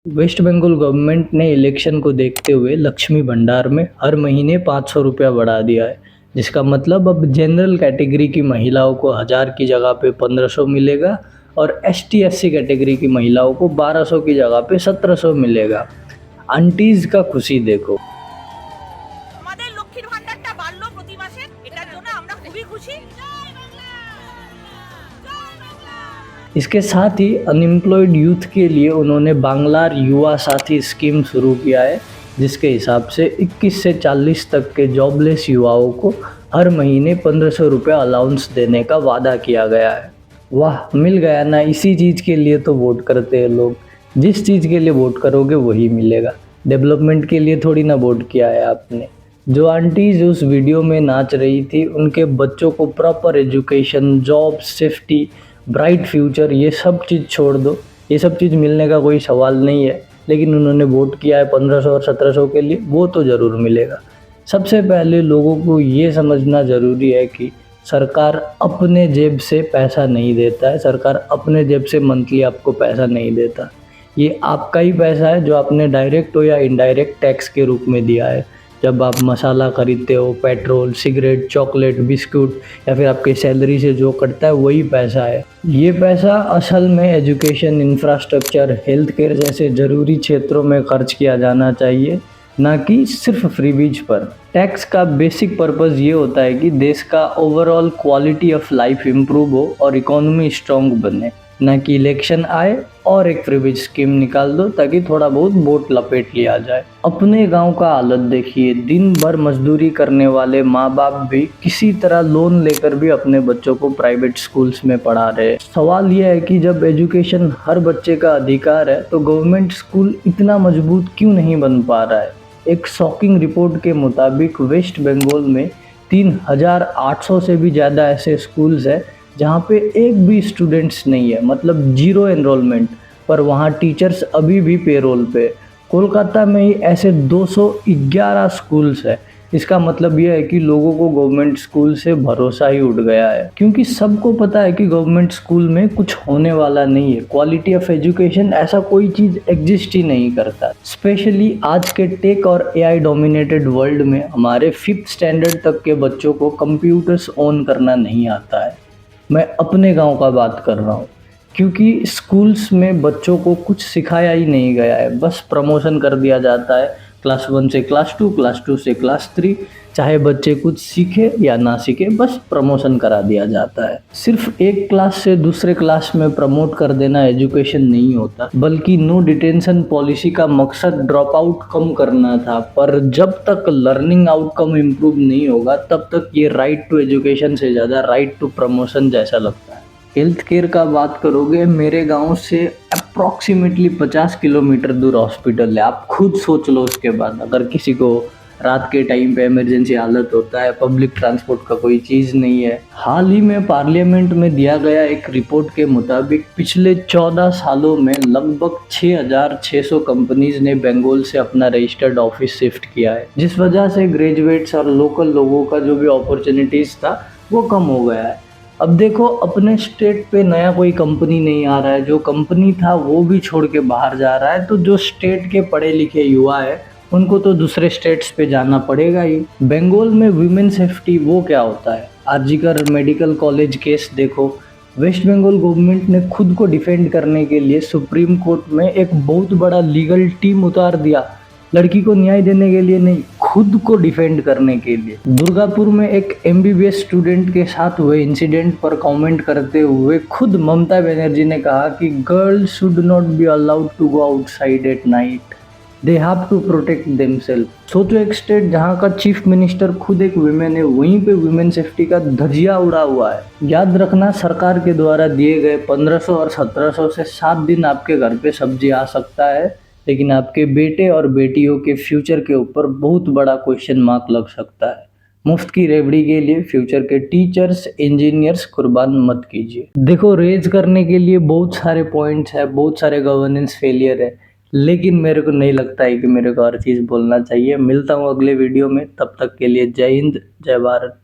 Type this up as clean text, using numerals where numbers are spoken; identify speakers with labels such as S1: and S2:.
S1: Waste Bengal government ने election को देखते हुए लक्ष्मी भंडार में हर महीने 500 रुपया बढ़ा दिया है, जिसका मतलब अब जनरल कैटेगरी की महिलाओं को 1000 की जगह पे 1500 मिलेगा और एसटी एससी कैटेगरी की महिलाओं को 1200 की जगह पे 1700 मिलेगा। आंटीज का खुशी देखो।
S2: আমাদের লক্ষ্মীর ভান্ডারটা বাড়লো প্রতি মাসে, এটার জন্য আমরা খুবই খুশি।
S1: इसके साथ ही अनएम्प्लॉयड यूथ के लिए उन्होंने बांग्लार युवा साथी स्कीम शुरू किया है, जिसके हिसाब से 21 से 40 तक के जॉबलेस युवाओं को हर महीने 1500 रुपया अलाउंस देने का वादा किया गया है। वाह, मिल गया ना। इसी चीज़ के लिए तो वोट करते हैं लोग। जिस चीज़ के लिए वोट करोगे वही मिलेगा। डेवलपमेंट के लिए थोड़ी ना वोट किया है आपने। जो आंटीज उस वीडियो में नाच रही थी, उनके बच्चों को proper education, job, safety, bright future, ये सब चीज़ छोड़ दो। ये सब चीज़ मिलने का कोई सवाल नहीं है, लेकिन उन्होंने वोट किया है 1500 और 1700 के लिए, वो तो ज़रूर मिलेगा। सबसे पहले लोगों को ये समझना ज़रूरी है कि सरकार अपने जेब से पैसा नहीं देता है। सरकार अपने जेब से मंथली आपको पैसा नहीं देता। ये आपका ही पैसा है जो आपने डायरेक्ट हो या इनडायरेक्ट टैक्स के रूप में दिया है। जब आप मसाला खरीदते हो, पेट्रोल, सिगरेट, चॉकलेट, बिस्कुट या फिर आपकी सैलरी से जो कटता है वही पैसा है। ये पैसा असल में एजुकेशन, इंफ्रास्ट्रक्चर, हेल्थ केयर जैसे ज़रूरी क्षेत्रों में खर्च किया जाना चाहिए, ना कि सिर्फ फ्रीबीज पर। टैक्स का बेसिक पर्पज़ ये होता है कि देश का overall quality of life improve हो और इकोनॉमी स्ट्रॉन्ग बने, ना कि इलेक्शन आए और एक फ्रीबीज स्कीम निकाल दो ताकि थोड़ा बहुत वोट लपेट लिया जाए। अपने गांव का हालत देखिए। दिन भर मजदूरी करने वाले माँ बाप भी किसी तरह लोन लेकर भी अपने बच्चों को प्राइवेट स्कूल्स में पढ़ा रहे हैं। सवाल यह है कि जब एजुकेशन हर बच्चे का अधिकार है तो गवर्नमेंट स्कूल इतना मजबूत क्यों नहीं बन पा रहा है। एक शॉकिंग रिपोर्ट के मुताबिक वेस्ट बंगाल में 3800 से भी ज़्यादा ऐसे स्कूल्स हैं जहाँ पे एक भी स्टूडेंट्स नहीं है, मतलब जीरो एनरोलमेंट, पर वहाँ टीचर्स अभी भी पेरोल पे। कोलकाता में ही ऐसे 211 स्कूल्स है। इसका मतलब यह है कि लोगों को गवर्नमेंट स्कूल से भरोसा ही उठ गया है, क्योंकि सबको पता है कि गवर्नमेंट स्कूल में कुछ होने वाला नहीं है। क्वालिटी ऑफ एजुकेशन ऐसा कोई चीज़ एग्जिस्ट ही नहीं करता। स्पेशली आज के टेक और एआई डोमिनेटेड वर्ल्ड में हमारे 5th स्टैंडर्ड तक के बच्चों को कंप्यूटर्स ऑन करना नहीं आता है। मैं अपने गांव का बात कर रहा हूँ, क्योंकि स्कूल्स में बच्चों को कुछ सिखाया ही नहीं गया है। बस प्रमोशन कर दिया जाता है, क्लास 1 से क्लास 2, क्लास 2 से क्लास 3। चाहे बच्चे कुछ सीखे या ना सीखे, बस प्रमोशन करा दिया जाता है। सिर्फ एक क्लास से दूसरे क्लास में प्रमोट कर देना एजुकेशन नहीं होता, बल्कि नो डिटेंशन पॉलिसी का मकसद ड्रॉप आउट कम करना था। पर जब तक लर्निंग आउटकम इम्प्रूव नहीं होगा, तब तक ये राइट टू एजुकेशन से ज़्यादा राइट टू प्रमोशन जैसा लगता है। हेल्थ केयर का बात करोगे, मेरे गांव से अप्रॉक्सीमेटली 50 किलोमीटर दूर हॉस्पिटल है। आप खुद सोच लो उसके बाद, अगर किसी को रात के टाइम पे इमरजेंसी हालत होता है, पब्लिक ट्रांसपोर्ट का कोई चीज़ नहीं है। हाल ही में पार्लियामेंट में दिया गया एक रिपोर्ट के मुताबिक पिछले 14 सालों में लगभग 6600 कंपनीज ने बंगाल से अपना रजिस्टर्ड ऑफिस शिफ्ट किया है, जिस वजह से ग्रेजुएट्स और लोकल लोगों का जो भी अपॉर्चुनिटीज़ था वो कम हो गया है। अब देखो, अपने स्टेट पे नया कोई कंपनी नहीं आ रहा है, जो कंपनी था वो भी छोड़ के बाहर जा रहा है, तो जो स्टेट के पढ़े लिखे युवा है उनको तो दूसरे स्टेट्स पे जाना पड़ेगा ही। बंगाल में वीमेन सेफ्टी वो क्या होता है? आरजीकर मेडिकल कॉलेज केस देखो। वेस्ट बंगाल गवर्नमेंट ने खुद को डिफेंड करने के लिए सुप्रीम कोर्ट में एक बहुत बड़ा लीगल टीम उतार दिया, लड़की को न्याय देने के लिए नहीं, खुद को डिफेंड करने के लिए। दुर्गापुर में एक एमबीबीएस स्टूडेंट के साथ हुए इंसिडेंट पर कमेंट करते हुए खुद ममता बनर्जी ने कहा कि girls should not be allowed to go outside at night, they have to protect themselves. सोचो, एक स्टेट जहाँ का चीफ मिनिस्टर खुद एक विमेन है, वहीं पे विमेन सेफ्टी का धजिया उड़ा हुआ है। याद रखना, सरकार के द्वारा दिए गए 1500 और 1700 से 7 दिन आपके घर पे सब्जी आ सकता है, लेकिन आपके बेटे और बेटियों के फ्यूचर के ऊपर बहुत बड़ा क्वेश्चन मार्क लग सकता है। मुफ्त की रेवड़ी के लिए फ्यूचर के टीचर्स, इंजीनियर्स कुर्बान मत कीजिए। देखो, रेज करने के लिए बहुत सारे पॉइंट्स है, बहुत सारे गवर्नेंस फेलियर है, लेकिन मेरे को नहीं लगता है कि मेरे को हर चीज़ बोलना चाहिए। मिलता हूँ अगले वीडियो में, तब तक के लिए जय हिंद, जय भारत।